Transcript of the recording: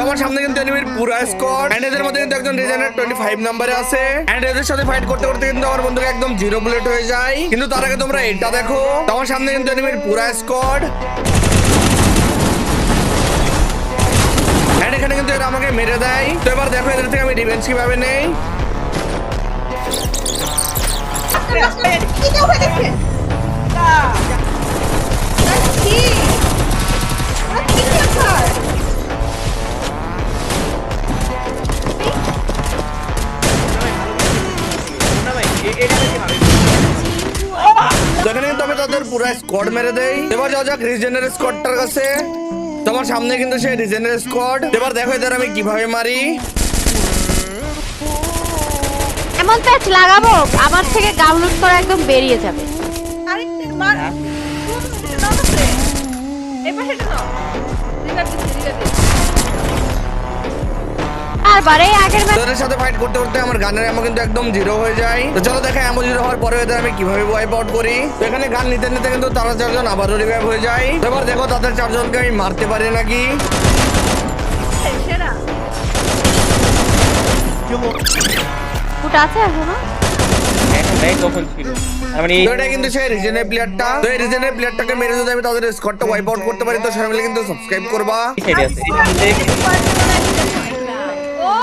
তোমার সামনে কিন্তু এনিমির পুরো স্কোয়াড এন্ড এদের মধ্যে কিন্তু একজন রিজেনারেট 25 নম্বরে আছে এন্ড এদের সাথে ফাইট করতে করতে কিন্তু আমার বন্ধুকে একদম জিরো বুলেট হয়ে যায়। কিন্তু তার আগে তোমরা এটা দেখো, তোমার সামনে কিন্তু এনিমির পুরো স্কোয়াড এন্ড এখানে কিন্তু এরা আমাকে মেরে দেয়। তো এবার দেখো এদের থেকে আমি রিভেঞ্জ কিভাবে নেই। এখানে কিন্তু আমি তাদের পুরো স্কোয়াড মেরে দেই। এবার যাও যাক রিজেনের স্কোয়াডটার কাছে। তোমার সামনে কিন্তু সেই রিজেনের স্কোয়াড। এবার দেখো এদের আমি কিভাবে মারি। এমন প্যাচ লাগাবো আমার থেকে ডাউনলোড করা একদম বেরিয়ে যাবে। আরে মার এই পাশেটা নাও আর বারে আগের ম্যাচ তোদের সাথে ফাইট করতে করতে আমার গানের এমন কিন্তু একদম জিরো হয়ে যায়। তো চলো দেখা এমন জিরো হওয়ার পরে এদের আমি কিভাবে ওয়াইপ আউট করি। তো এখানে গান নিতে নিতে কিন্তু তারা চারজন আবারও রিভাইভ হয়ে যায়। তো এবার দেখো তাদের চারজনকে আমি মারতে পারি নাকি। সেরা ফুট আছে এখনো। তখন ছিল মানে তো এটা কিন্তু সেই রিজেনের প্লেয়ারটা। তো এই রিজেনের প্লেয়ারটাকে মেরে যদি আমি তাদের স্কোয়াডটা ওয়াইপ আউট করতে পারি তো সবাই মিলে কিন্তু সাবস্ক্রাইব করবা। সাইডে আছে ও